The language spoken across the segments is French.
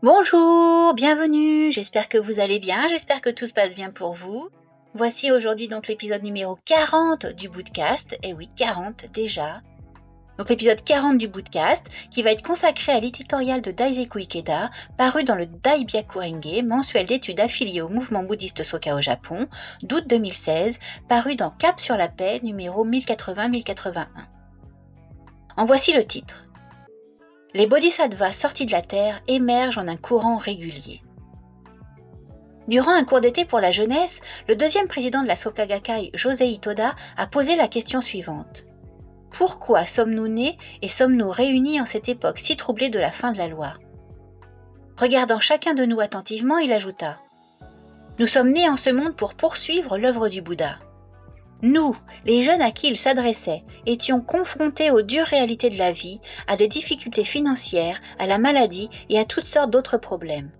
Bonjour, bienvenue, j'espère que vous allez bien, j'espère que tout se passe bien pour vous. Voici aujourd'hui donc l'épisode numéro 40 du Bootcast, et oui 40 déjà. Donc l'épisode 40 du Bootcast qui va être consacré à l'éditorial de Daiseku Ikeda paru dans le Daibyakurenge, mensuel d'études affilié au mouvement bouddhiste Soka au Japon, d'août 2016, paru dans Cap sur la paix numéro 1080-1081. En voici le titre. Les bodhisattvas sortis de la Terre émergent en un courant régulier. Durant un cours d'été pour la jeunesse, le deuxième président de la Soka Gakkai, Josei Toda, a posé la question suivante. Pourquoi sommes-nous nés et sommes-nous réunis en cette époque si troublée de la fin de la loi ? Regardant chacun de nous attentivement, il ajouta « Nous sommes nés en ce monde pour poursuivre l'œuvre du Bouddha. Nous, les jeunes à qui il s'adressait, étions confrontés aux dures réalités de la vie, à des difficultés financières, à la maladie et à toutes sortes d'autres problèmes.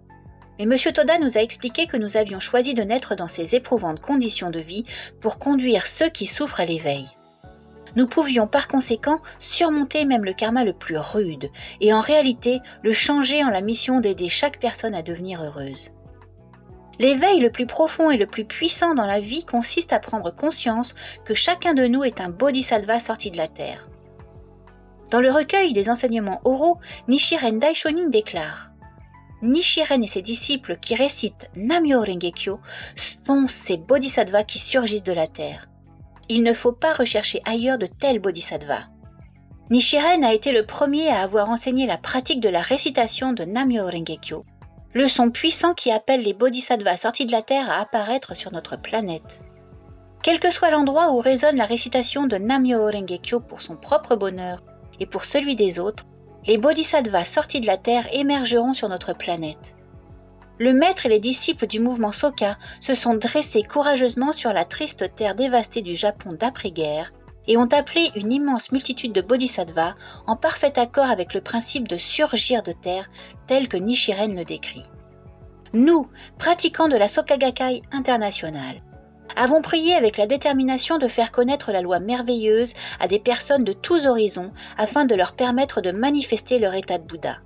Mais M. Toda nous a expliqué que nous avions choisi de naître dans ces éprouvantes conditions de vie pour conduire ceux qui souffrent à l'éveil. Nous pouvions par conséquent surmonter même le karma le plus rude et en réalité le changer en la mission d'aider chaque personne à devenir heureuse. L'éveil le plus profond et le plus puissant dans la vie consiste à prendre conscience que chacun de nous est un bodhisattva sorti de la terre. Dans le recueil des enseignements oraux, Nichiren Daishonin déclare « Nichiren et ses disciples qui récitent Nam-myoho Renge-kyo sont ces bodhisattvas qui surgissent de la terre. Il ne faut pas rechercher ailleurs de tels bodhisattvas. » Nichiren a été le premier à avoir enseigné la pratique de la récitation de Nam-myoho Renge-kyo, le son puissant qui appelle les bodhisattvas sortis de la terre à apparaître sur notre planète. Quel que soit l'endroit où résonne la récitation de Nam-myoho Renge-kyo pour son propre bonheur et pour celui des autres, les bodhisattvas sortis de la terre émergeront sur notre planète. Le maître et les disciples du mouvement Soka se sont dressés courageusement sur la triste terre dévastée du Japon d'après-guerre et ont appelé une immense multitude de bodhisattvas en parfait accord avec le principe de surgir de terre tel que Nichiren le décrit. Nous, pratiquants de la Soka Gakkai internationale, avons prié avec la détermination de faire connaître la loi merveilleuse à des personnes de tous horizons afin de leur permettre de manifester leur état de Bouddha.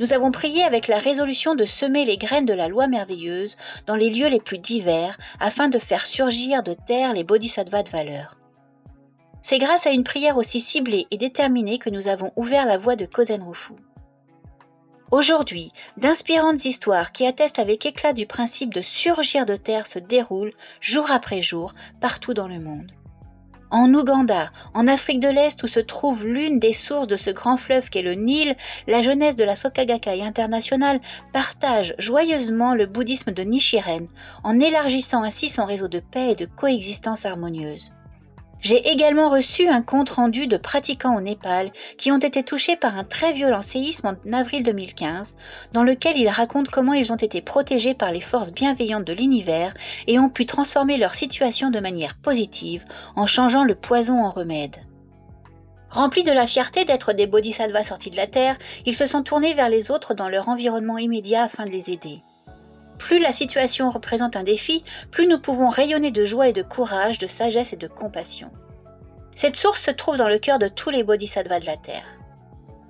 Nous avons prié avec la résolution de semer les graines de la loi merveilleuse dans les lieux les plus divers afin de faire surgir de terre les bodhisattvas de valeur. C'est grâce à une prière aussi ciblée et déterminée que nous avons ouvert la voie de Kozen-Rufu. Aujourd'hui, d'inspirantes histoires qui attestent avec éclat du principe de surgir de terre se déroulent, jour après jour, partout dans le monde. En Ouganda, en Afrique de l'Est où se trouve l'une des sources de ce grand fleuve qu'est le Nil, la jeunesse de la Soka Gakkai internationale partage joyeusement le bouddhisme de Nichiren en élargissant ainsi son réseau de paix et de coexistence harmonieuse. J'ai également reçu un compte-rendu de pratiquants au Népal qui ont été touchés par un très violent séisme en avril 2015, dans lequel ils racontent comment ils ont été protégés par les forces bienveillantes de l'univers et ont pu transformer leur situation de manière positive en changeant le poison en remède. Remplis de la fierté d'être des bodhisattvas sortis de la terre, ils se sont tournés vers les autres dans leur environnement immédiat afin de les aider. Plus la situation représente un défi, plus nous pouvons rayonner de joie et de courage, de sagesse et de compassion. Cette source se trouve dans le cœur de tous les bodhisattvas de la Terre.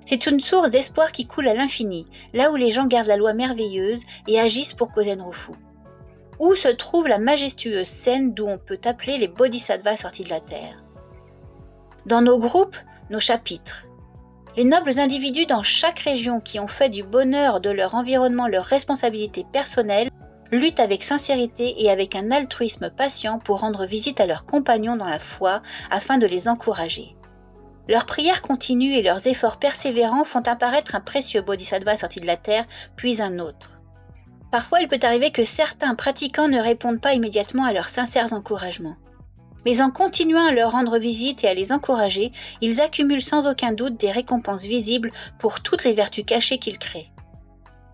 C'est une source d'espoir qui coule à l'infini, là où les gens gardent la loi merveilleuse et agissent pour Kozen-Rufu. Où se trouve la majestueuse scène d'où on peut appeler les bodhisattvas sortis de la Terre. Dans nos groupes, nos chapitres. Les nobles individus dans chaque région qui ont fait du bonheur de leur environnement leur responsabilité personnelle luttent avec sincérité et avec un altruisme patient pour rendre visite à leurs compagnons dans la foi afin de les encourager. Leurs prières continues et leurs efforts persévérants font apparaître un précieux bodhisattva sorti de la terre, puis un autre. Parfois, il peut arriver que certains pratiquants ne répondent pas immédiatement à leurs sincères encouragements. Mais en continuant à leur rendre visite et à les encourager, ils accumulent sans aucun doute des récompenses visibles pour toutes les vertus cachées qu'ils créent.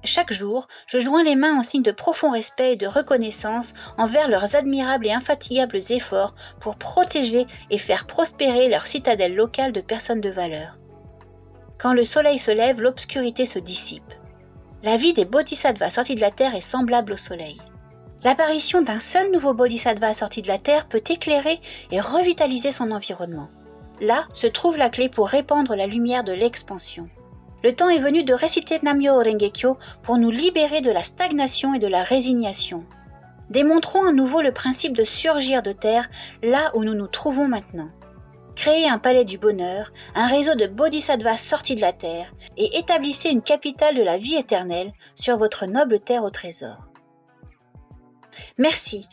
Chaque jour, je joins les mains en signe de profond respect et de reconnaissance envers leurs admirables et infatigables efforts pour protéger et faire prospérer leur citadelle locale de personnes de valeur. Quand le soleil se lève, l'obscurité se dissipe. La vie des bodhisattvas sortis de la terre est semblable au soleil. L'apparition d'un seul nouveau bodhisattva sorti de la terre peut éclairer et revitaliser son environnement. Là se trouve la clé pour répandre la lumière de l'expansion. Le temps est venu de réciter Nam-myoho Renge-kyo pour nous libérer de la stagnation et de la résignation. Démontrons à nouveau le principe de surgir de terre là où nous nous trouvons maintenant. Créez un palais du bonheur, un réseau de bodhisattvas sortis de la terre et établissez une capitale de la vie éternelle sur votre noble terre au trésor. Merci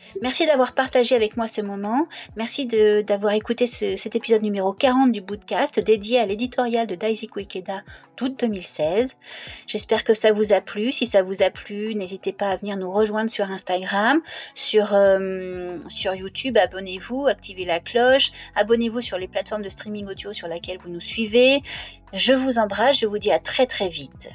d'avoir partagé avec moi ce moment, merci d'avoir écouté cet épisode numéro 40 du Bootcast dédié à l'éditorial de Daisuke Ikeda d'août 2016. J'espère que ça vous a plu. Si ça vous a plu, n'hésitez pas à venir nous rejoindre sur Instagram, sur YouTube, abonnez-vous, activez la cloche, abonnez-vous sur les plateformes de streaming audio sur lesquelles vous nous suivez. Je vous embrasse, je vous dis à très très vite.